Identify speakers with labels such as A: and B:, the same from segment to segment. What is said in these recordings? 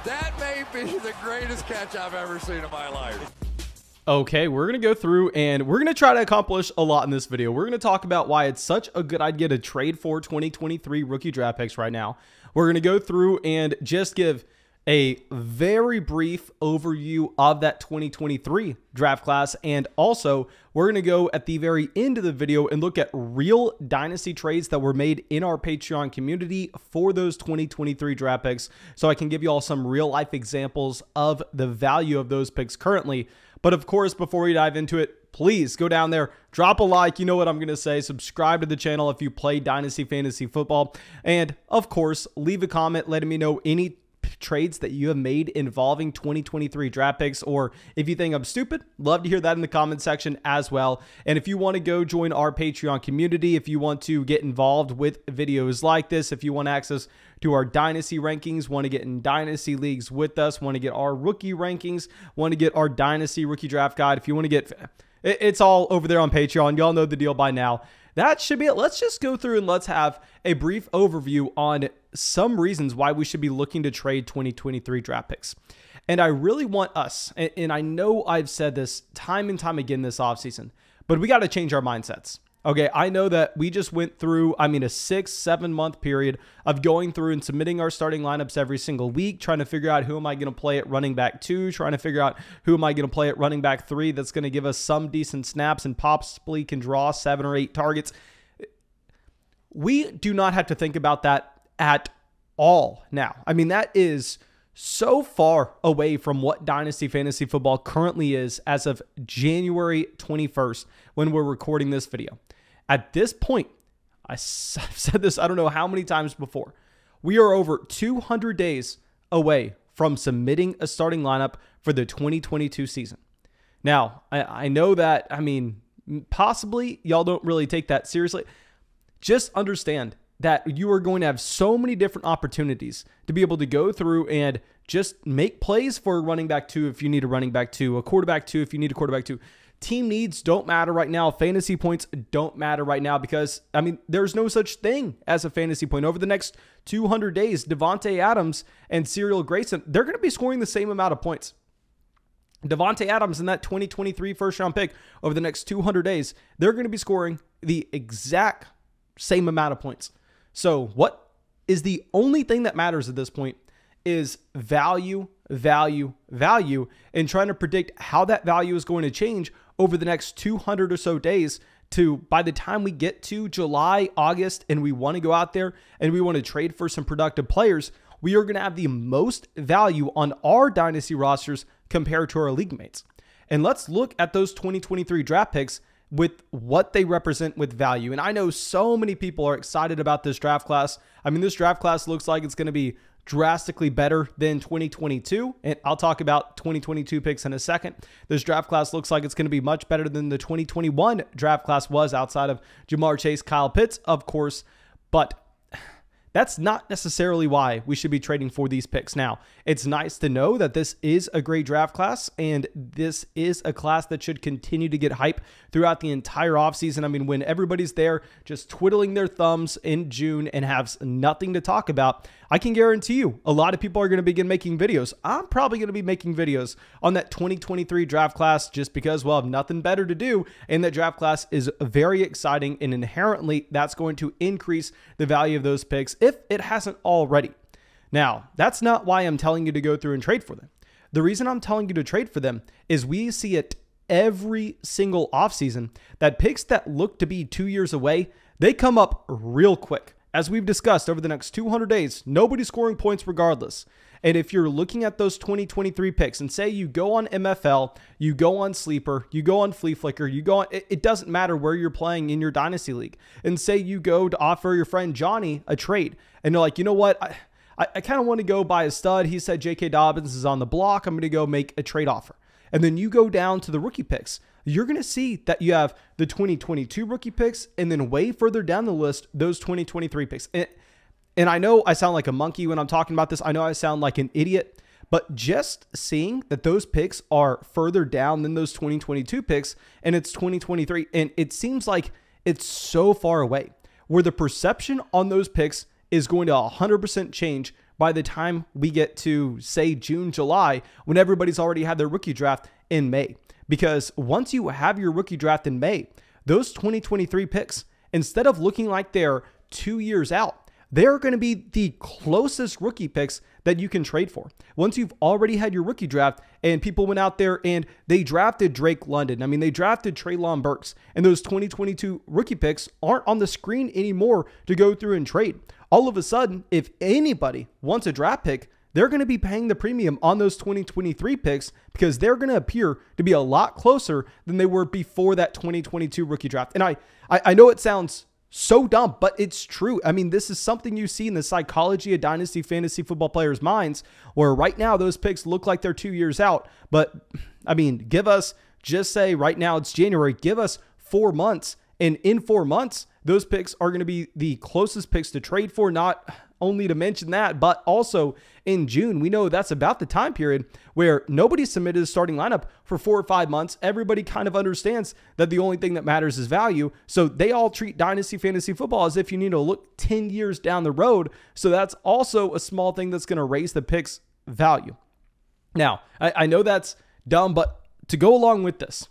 A: That may be the greatest catch I've ever seen in my life.
B: Okay, we're going to go through and we're going to try to accomplish a lot in this video. We're going to talk about why it's such a good idea to trade for 2023 rookie draft picks right now. We're going to go through and just give a very brief overview of that 2023 draft class. And also, we're going to go at the very end of the video and look at real dynasty trades that were made in our Patreon community for those 2023 draft picks. So I can give you all some real life examples of the value of those picks currently. But of course, before we dive into it, please go down there, drop a like, you know what I'm going to say, subscribe to the channel if you play Dynasty Fantasy Football, and of course, leave a comment letting me know any trades that you have made involving 2023 draft picks, or if you think I'm stupid, love to hear that in the comment section as well. And if you want to go join our Patreon community, if you want to get involved with videos like this, if you want access to our dynasty rankings, want to get in dynasty leagues with us, want to get our rookie rankings, want to get our dynasty rookie draft guide, if you want to get, it's all over there on Patreon. Y'all know the deal by now. That should be it. Let's just go through and let's have a brief overview on some reasons why we should be looking to trade 2023 draft picks. And I really want us, and I know I've said this time and time again this offseason, but we got to change our mindsets. Okay, I know that we just went through, a 6-7 month period of going through and submitting our starting lineups every single week, trying to figure out who am I going to play at running back 2, trying to figure out who am I going to play at running back 3 that's going to give us some decent snaps and possibly can draw 7 or 8 targets. We do not have to think about that at all now. That is so far away from what Dynasty Fantasy Football currently is as of January 21st when we're recording this video. At this point, I've said this I don't know how many times before, we are over 200 days away from submitting a starting lineup for the 2022 season. Now, I know that, possibly y'all don't really take that seriously. Just understand that you are going to have so many different opportunities to be able to go through and just make plays for a running back 2 if you need a running back 2, a quarterback 2 if you need a quarterback 2. Team needs don't matter right now. Fantasy points don't matter right now because, there's no such thing as a fantasy point. Over the next 200 days, Devontae Adams and Cyril Grayson, they're going to be scoring the same amount of points. Devontae Adams in that 2023 first-round pick over the next 200 days, they're going to be scoring the exact same amount of points. So what is the only thing that matters at this point is value, and trying to predict how that value is going to change over the next 200 or so days to by the time we get to July, August, and we want to go out there and we want to trade for some productive players, we are going to have the most value on our dynasty rosters compared to our league mates. And let's look at those 2023 draft picks with what they represent with value. And I know so many people are excited about this draft class. This draft class looks like it's going to be drastically better than 2022. And I'll talk about 2022 picks in a second. This draft class looks like it's going to be much better than the 2021 draft class was, outside of Jamar Chase, Kyle Pitts, of course. But that's not necessarily why we should be trading for these picks. Now, it's nice to know that this is a great draft class, and this is a class that should continue to get hype throughout the entire offseason. When everybody's there just twiddling their thumbs in June and has nothing to talk about, I can guarantee you a lot of people are going to begin making videos. I'm probably going to be making videos on that 2023 draft class just because we'll have nothing better to do, and that draft class is very exciting, and inherently that's going to increase the value of those picks if it hasn't already. Now, that's not why I'm telling you to go through and trade for them. The reason I'm telling you to trade for them is we see it every single offseason that picks that look to be 2 years away, they come up real quick. As we've discussed, over the next 200 days, nobody's scoring points regardless. And if you're looking at those 2023 picks and say you go on MFL, you go on Sleeper, you go on Flea Flicker, you go on, it doesn't matter where you're playing in your Dynasty League, and say you go to offer your friend Johnny a trade, and you're like, you know what, I kind of want to go buy a stud. He said J.K. Dobbins is on the block. I'm going to go make a trade offer. And then you go down to the rookie picks. You're going to see that you have the 2022 rookie picks, and then way further down the list, those 2023 picks. And I know I sound like a monkey when I'm talking about this. I know I sound like an idiot, but just seeing that those picks are further down than those 2022 picks, and it's 2023, and it seems like it's so far away, where the perception on those picks is going to 100% change by the time we get to, say, June, July, when everybody's already had their rookie draft in May. Because once you have your rookie draft in May, those 2023 picks, instead of looking like they're 2 years out, they're going to be the closest rookie picks that you can trade for. Once you've already had your rookie draft and people went out there and they drafted Drake London. I mean, they drafted Treylon Burks, and those 2022 rookie picks aren't on the screen anymore to go through and trade. All of a sudden, if anybody wants a draft pick, they're going to be paying the premium on those 2023 picks because they're going to appear to be a lot closer than they were before that 2022 rookie draft. And I know it sounds so dumb, but it's true. I mean, this is something you see in the psychology of dynasty fantasy football players' minds, where right now those picks look like they're 2 years out. But I mean, give us, just say right now it's January, give us 4 months. And in 4 months, those picks are going to be the closest picks to trade for. Not only to mention that, but also in June, we know that's about the time period where nobody submitted a starting lineup for 4 or 5 months. Everybody kind of understands that the only thing that matters is value. So they all treat dynasty fantasy football as if you need to look 10 years down the road. So that's also a small thing that's going to raise the picks value. Now, I know that's dumb, but to go along with this,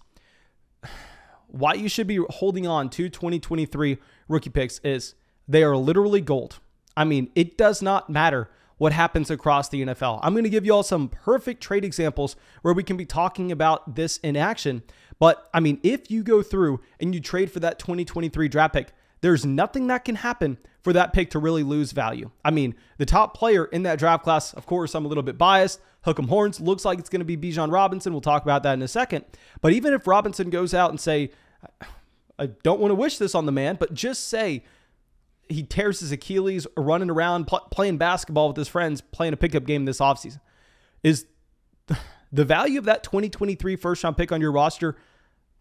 B: why you should be holding on to 2023 rookie picks is they are literally gold. I mean, it does not matter what happens across the NFL. I'm going to give you all some perfect trade examples where we can be talking about this in action. But I mean, if you go through and you trade for that 2023 draft pick, there's nothing that can happen for that pick to really lose value. I mean, the top player in that draft class, of course, I'm a little bit biased. Hook 'em horns, looks like it's going to be Bijan Robinson. We'll talk about that in a second. But even if Robinson goes out and say, I don't want to wish this on the man, but just say he tears his Achilles running around, playing basketball with his friends, playing a pickup game this offseason, is the value of that 2023 first-round pick on your roster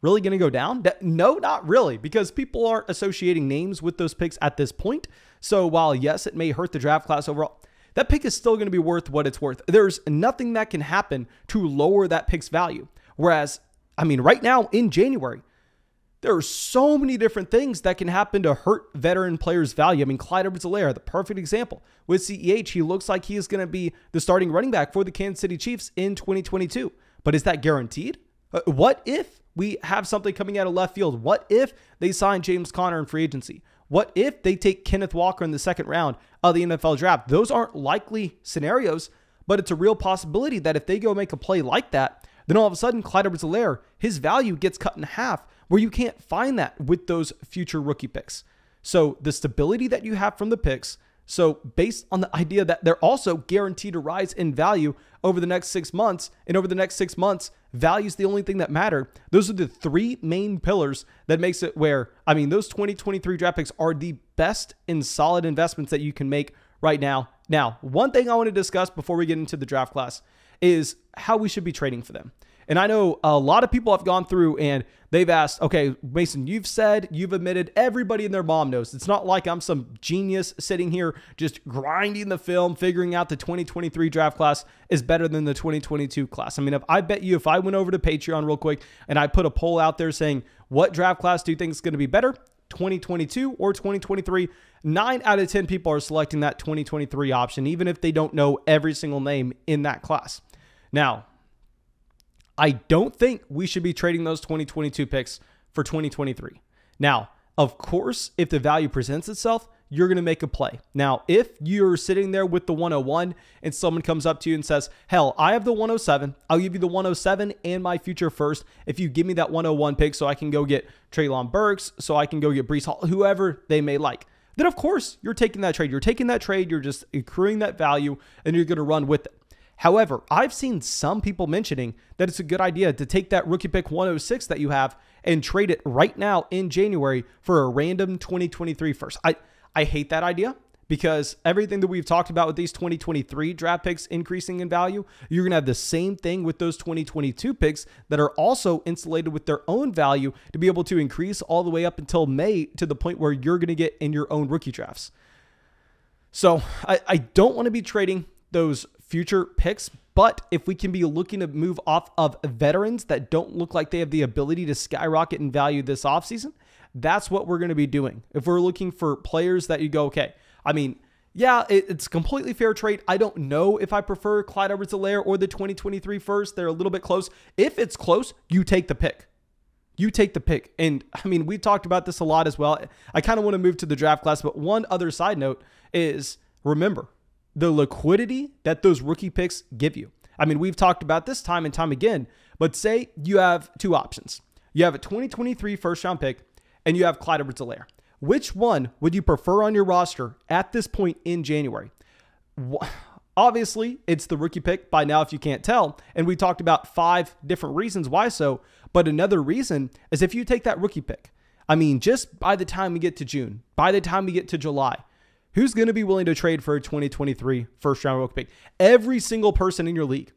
B: really going to go down? No, not really, because people aren't associating names with those picks at this point. So while, yes, it may hurt the draft class overall, that pick is still going to be worth what it's worth. There's nothing that can happen to lower that pick's value. Whereas, I mean, right now in January, there are so many different things that can happen to hurt veteran players' value. I mean, Clyde Edwards-Helaire, the perfect example. With CEH, he looks like he is going to be the starting running back for the Kansas City Chiefs in 2022. But is that guaranteed? What if we have something coming out of left field? What if they sign James Conner in free agency? What if they take Kenneth Walker in the second round of the NFL draft? Those aren't likely scenarios, but it's a real possibility that if they go make a play like that, then all of a sudden, Clyde Edwards-Helaire, his value gets cut in half, where you can't find that with those future rookie picks. So the stability that you have from the picks, so based on the idea that they're also guaranteed to rise in value over the next 6 months, and over the next 6 months, value is the only thing that matter. Those are the three main pillars that makes it where, I mean, those 2023 draft picks are the best and solid investments that you can make right now. Now, one thing I want to discuss before we get into the draft class is how we should be trading for them. And I know a lot of people have gone through and they've asked, okay, Mason, you've admitted, everybody and their mom knows. It's not like I'm some genius sitting here just grinding the film, figuring out the 2023 draft class is better than the 2022 class. I mean, I bet you if I went over to Patreon real quick and I put a poll out there saying, what draft class do you think is going to be better, 2022 or 2023? 9 out of 10 people are selecting that 2023 option, even if they don't know every single name in that class. Now, I don't think we should be trading those 2022 picks for 2023. Now, of course, if the value presents itself, you're going to make a play. Now, if you're sitting there with the 101 and someone comes up to you and says, hell, I have the 107. I'll give you the 107 and my future first if you give me that 101 pick so I can go get Treylon Burks, so I can go get Breece Hall, whoever they may like. Then, of course, you're taking that trade. You're taking that trade. You're just accruing that value, and you're going to run with it. However, I've seen some people mentioning that it's a good idea to take that rookie pick 106 that you have and trade it right now in January for a random 2023 first. I hate that idea because everything that we've talked about with these 2023 draft picks increasing in value, you're going to have the same thing with those 2022 picks that are also insulated with their own value to be able to increase all the way up until May to the point where you're going to get in your own rookie drafts. So I don't want to be trading those future picks, but if we can be looking to move off of veterans that don't look like they have the ability to skyrocket in value this offseason, that's what we're going to be doing. If we're looking for players that you go, okay, I mean, Yeah, it's a completely fair trade. I don't know if I prefer Clyde Edwards-Helaire or the 2023 first. They're a little bit close. If it's close, you take the pick. You take the pick. And I mean, we talked about this a lot as well. I kind of want to move to the draft class, but one other side note is, remember the liquidity that those rookie picks give you. I mean, we've talked about this time and time again, but say you have two options. You have a 2023 first round pick and you have Clyde Edwards-Helaire. Which one would you prefer on your roster at this point in January? Obviously, it's the rookie pick by now if you can't tell. And we talked about 5 different reasons why so. But another reason is if you take that rookie pick, I mean, just by the time we get to June, by the time we get to July, who's going to be willing to trade for a 2023 first round rookie pick? Every single person in your league.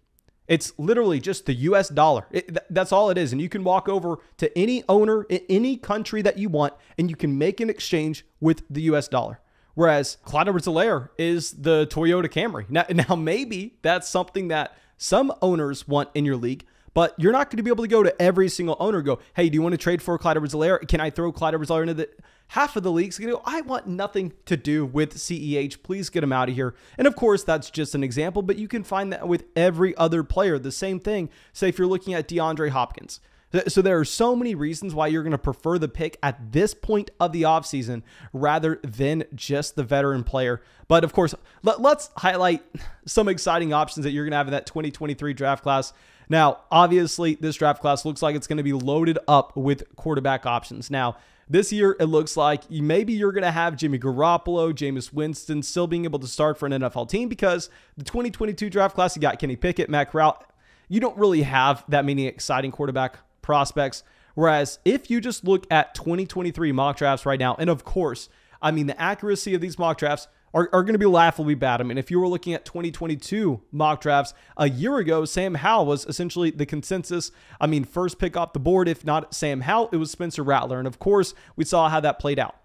B: It's literally just the US dollar. That's all it is. And you can walk over to any owner in any country that you want, and you can make an exchange with the US dollar. Whereas Clyde Edwards-Helaire is the Toyota Camry. Now, maybe that's something that some owners want in your league, but you're not going to be able to go to every single owner and go, hey, do you want to trade for Clyde Edwards-Helaire? Can I throw Clyde Edwards-Helaire into the... Half of the league's going to go, I want nothing to do with CEH. Please get him out of here. And of course, that's just an example, but you can find that with every other player. The same thing, say if you're looking at DeAndre Hopkins. So there are so many reasons why you're going to prefer the pick at this point of the offseason rather than just the veteran player. But of course, let's highlight some exciting options that you're going to have in that 2023 draft class. Now, obviously, this draft class looks like it's going to be loaded up with quarterback options. Now, this year, it looks like maybe you're going to have Jimmy Garoppolo, Jameis Winston still being able to start for an NFL team because the 2022 draft class, you got Kenny Pickett, Matt Corral. You don't really have that many exciting quarterback prospects. Whereas if you just look at 2023 mock drafts right now, and of course, I mean, the accuracy of these mock drafts are going to be laughably bad. I mean, if you were looking at 2022 mock drafts a year ago, Sam Howell was essentially the consensus. I mean, first pick off the board. If not Sam Howell, it was Spencer Rattler. And of course, we saw how that played out.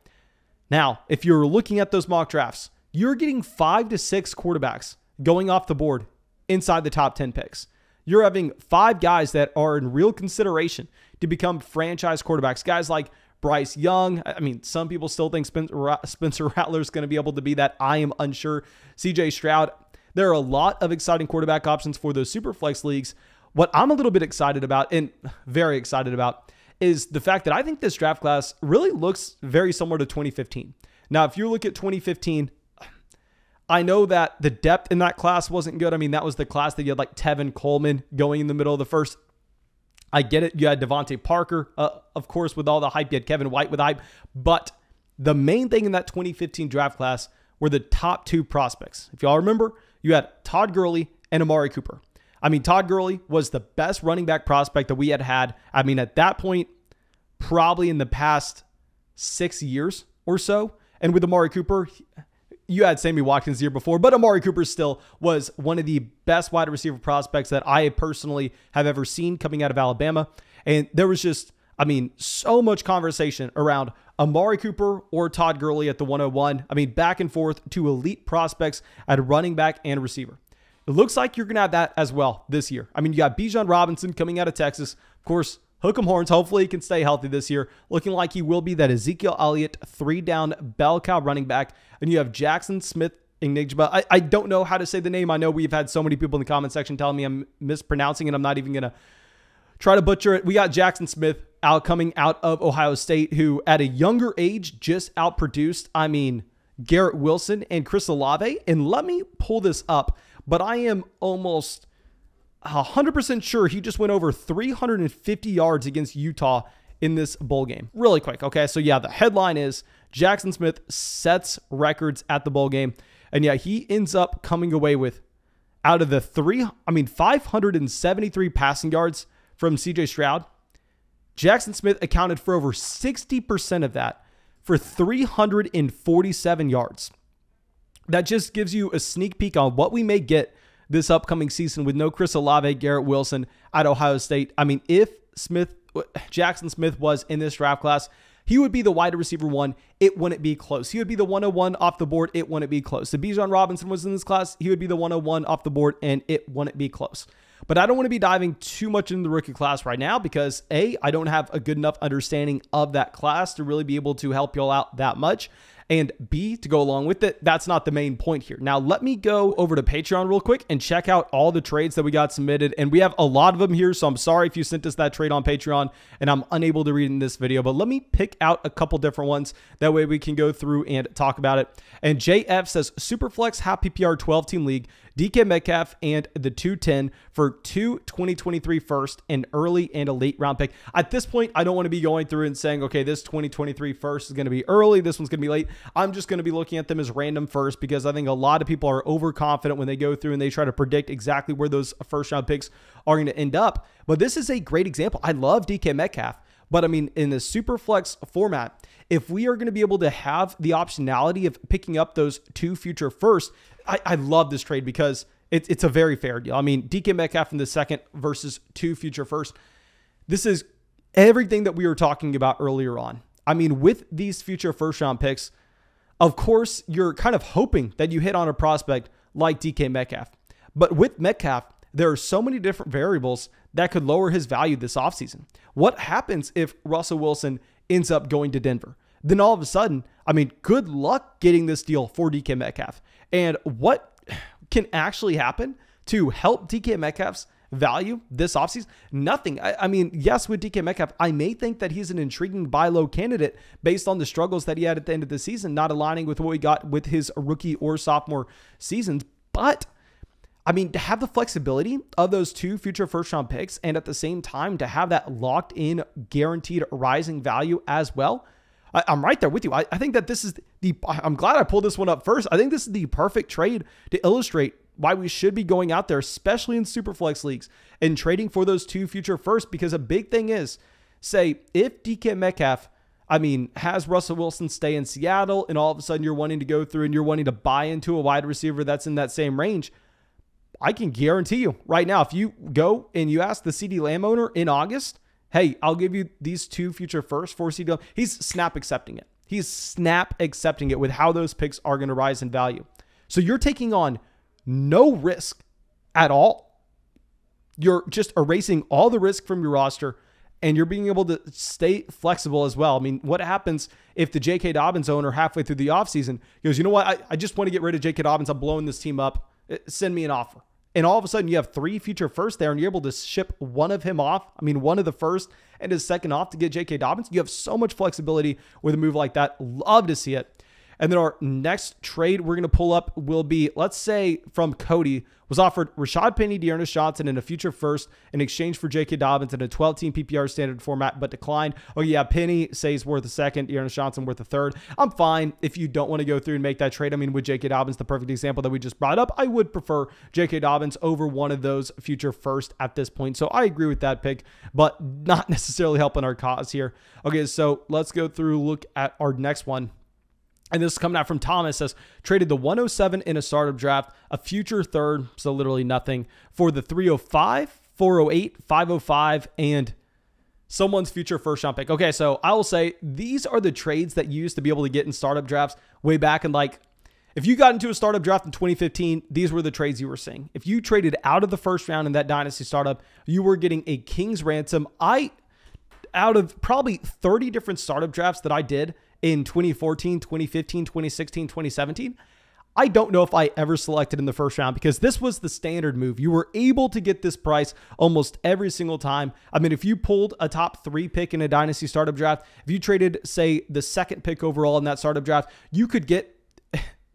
B: Now, if you're looking at those mock drafts, you're getting 5 to 6 quarterbacks going off the board inside the top 10 picks. You're having 5 guys that are in real consideration to become franchise quarterbacks. Guys like Bryce Young. I mean, some people still think Spencer Rattler is going to be able to be that. I am unsure. CJ Stroud. There are a lot of exciting quarterback options for those super flex leagues. What I'm a little bit excited about, and very excited about, is the fact that I think this draft class really looks very similar to 2015. Now, if you look at 2015, I know that the depth in that class wasn't good. I mean, that was the class that you had like Tevin Coleman going in the middle of the first. I get it. You had Devontae Parker, of course, with all the hype. You had Kevin White with hype. But the main thing in that 2015 draft class were the top 2 prospects. If y'all remember, you had Todd Gurley and Amari Cooper. I mean, Todd Gurley was the best running back prospect that we had. I mean, at that point, probably in the past 6 years or so. And with Amari Cooper, you had Sammy Watkins the year before, but Amari Cooper still was one of the best wide receiver prospects that I personally have ever seen coming out of Alabama. And there was just, I mean, so much conversation around Amari Cooper or Todd Gurley at the 101. I mean, back and forth to elite prospects at running back and receiver. It looks like you're going to have that as well this year. I mean, you got Bijan Robinson coming out of Texas. Of course, hook 'em horns. Hopefully he can stay healthy this year. Looking like he will be that Ezekiel Elliott 3-down bell cow running back. And you have Jackson Smith-Njigba. I don't know how to say the name. I know we've had so many people in the comment section telling me I'm mispronouncing it. I'm not even going to try to butcher it. We got Jackson Smith coming out of Ohio State, who at a younger age just outproduced, I mean, Garrett Wilson and Chris Olave. And let me pull this up, but I am almost 100% sure he just went over 350 yards against Utah in this bowl game. Really quick. Okay. So yeah, the headline is Jackson Smith sets records at the bowl game. And yeah, he ends up coming away with out of the 573 passing yards from CJ Stroud. Jackson Smith accounted for over 60% of that for 347 yards. That just gives you a sneak peek on what we may get this upcoming season with no Chris Olave, Garrett Wilson at Ohio State. I mean, if Jackson Smith was in this draft class, he would be the wide receiver 1. It wouldn't be close. He would be the 101 off the board. It wouldn't be close. If Bijan Robinson was in this class, he would be the 101 off the board, and it wouldn't be close. But I don't want to be diving too much into the rookie class right now because A, I don't have a good enough understanding of that class to really be able to help y'all out that much. And B, to go along with it, that's not the main point here. Now, let me go over to Patreon real quick and check out all the trades that we got submitted. And we have a lot of them here, so I'm sorry if you sent us that trade on Patreon and I'm unable to read in this video, but let me pick out a couple different ones. That way we can go through and talk about it. And JF says, Superflex half PPR 12-team league, DK Metcalf and the 210 for 2 2023 first, an early and a late round pick. At this point, I don't want to be going through and saying, okay, this 2023 first is going to be early, this one's going to be late. I'm just going to be looking at them as random first, because I think a lot of people are overconfident when they go through and they try to predict exactly where those first round picks are going to end up. But this is a great example. I love DK Metcalf, but I mean, in the Superflex format, if we are going to be able to have the optionality of picking up those 2 future first, I love this trade because it's a very fair deal. I mean, DK Metcalf in the second versus 2 future first. This is everything that we were talking about earlier on. I mean, with these future first round picks, of course, you're kind of hoping that you hit on a prospect like DK Metcalf. But with Metcalf, there are so many different variables that could lower his value this offseason. What happens if Russell Wilson ends up going to Denver? Then all of a sudden, I mean, good luck getting this deal for DK Metcalf. And what can actually happen to help DK Metcalf's value this offseason? Nothing. I mean, yes, with DK Metcalf, I may think that he's an intriguing buy low candidate based on the struggles that he had at the end of the season, not aligning with what we got with his rookie or sophomore seasons. But I mean, to have the flexibility of those 2 future first round picks and at the same time to have that locked in guaranteed rising value as well, I'm right there with you. I think that this is I'm glad I pulled this one up first. I think this is the perfect trade to illustrate why we should be going out there, especially in Superflex leagues, and trading for those 2 future first, because a big thing is, say, if DK Metcalf, I mean, has Russell Wilson stay in Seattle and all of a sudden you're wanting to go through and you're wanting to buy into a wide receiver that's in that same range, I can guarantee you right now, if you go and you ask the CD Lamb owner in August, hey, I'll give you these 2 future first for CD Lamb, he's snap accepting it. He's snap accepting it with how those picks are going to rise in value. So you're taking on no risk at all. You're just erasing all the risk from your roster, and you're being able to stay flexible as well. I mean, what happens if the J.K. Dobbins owner halfway through the offseason goes, you know what, I just want to get rid of J.K. Dobbins. I'm blowing this team up. Send me an offer. And all of a sudden you have 3 future first there and you're able to ship one of him off. I mean, one of the first and his second off to get J.K. Dobbins. You have so much flexibility with a move like that. Love to see it. And then our next trade we're going to pull up will be, let's say from Cody, was offered Rashad Penny, Dearness Johnson, and a future first in exchange for J.K. Dobbins in a 12-team PPR standard format, but declined. Oh yeah, Penny says worth a second, Dearness Johnson worth a third. I'm fine if you don't want to go through and make that trade. I mean, with J.K. Dobbins, the perfect example that we just brought up, I would prefer J.K. Dobbins over one of those future first at this point. So I agree with that pick, but not necessarily helping our cause here. Okay, so let's go through, look at our next one. And this is coming out from Thomas, says, traded the 107 in a startup draft, a future third, so literally nothing, for the 305, 408, 505, and someone's future first round pick. Okay, so I will say these are the trades that you used to be able to get in startup drafts way back in, like, if you got into a startup draft in 2015, these were the trades you were seeing. If you traded out of the first round in that Dynasty startup, you were getting a king's ransom. Out of probably 30 different startup drafts that I did in 2014, 2015, 2016, 2017, I don't know if I ever selected in the first round, because this was the standard move. You were able to get this price almost every single time. I mean, if you pulled a top 3 pick in a Dynasty startup draft, if you traded, say, the second pick overall in that startup draft, you could get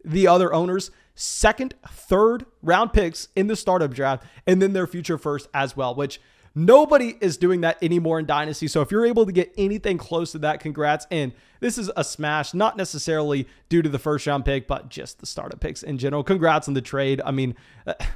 B: the other owners' second, third round picks in the startup draft, and then their future first as well, which nobody is doing that anymore in Dynasty. So if you're able to get anything close to that, congrats. And this is a smash, not necessarily due to the first round pick, but just the startup picks in general. Congrats on the trade. I mean,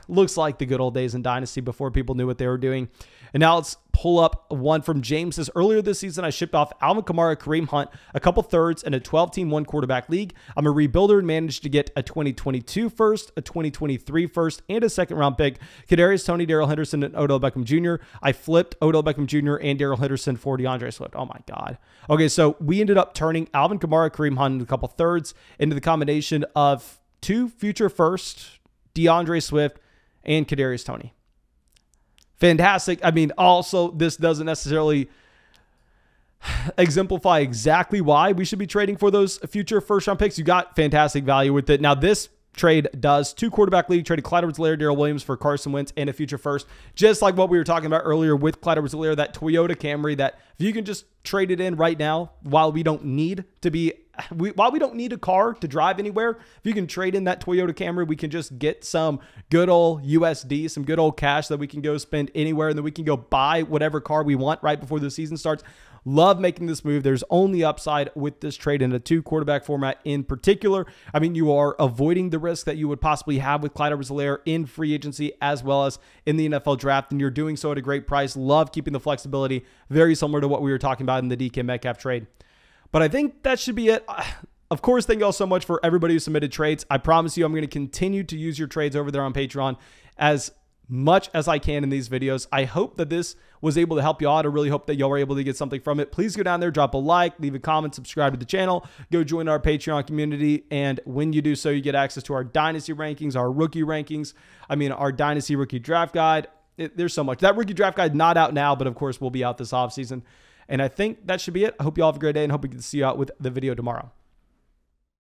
B: looks like the good old days in Dynasty before people knew what they were doing. And now let's pull up one from James. Says, earlier this season, I shipped off Alvin Kamara, Kareem Hunt, a couple thirds, in a 12-team, 1-quarterback league. I'm a rebuilder and managed to get a 2022 first, a 2023 first, and a second-round pick. Kadarius Toney, Darrell Henderson, and Odell Beckham Jr. I flipped Odell Beckham Jr. and Darrell Henderson for DeAndre Swift. Oh, my God. Okay, so we ended up turning Alvin Kamara, Kareem Hunt, and a couple thirds into the combination of 2 future first, DeAndre Swift, and Kadarius Toney. Fantastic. I mean, also, this doesn't necessarily exemplify exactly why we should be trading for those future first-round picks. You got fantastic value with it. Now, this trade does 2 quarterback league, traded Clyde Edwards-Helaire, Darrell Williams for Carson Wentz and a future first, just like what we were talking about earlier with Clyde Edwards-Helaire, that Toyota Camry that if you can just trade it in right now while we don't need a car to drive anywhere, if you can trade in that Toyota Camry, we can just get some good old USD, some good old cash that we can go spend anywhere, and then we can go buy whatever car we want right before the season starts. Love making this move. There's only upside with this trade in a 2 quarterback format in particular. I mean, you are avoiding the risk that you would possibly have with Clyde Edwards-Helaire in free agency as well as in the NFL draft, and you're doing so at a great price. Love keeping the flexibility, very similar to what we were talking about in the DK Metcalf trade. But I think that should be it. Of course, thank you all so much for everybody who submitted trades. I promise you I'm going to continue to use your trades over there on Patreon as much as I can in these videos. I hope that this was able to help you out. I really hope that y'all were able to get something from it. Please go down there, drop a like, leave a comment, subscribe to the channel, go join our Patreon community. And when you do so, you get access to our Dynasty rankings, our rookie rankings. I mean, our Dynasty rookie draft guide. There's so much. That rookie draft guide not out now, but of course will be out this offseason. And I think that should be it. I hope you all have a great day and hope we can see you out with the video tomorrow.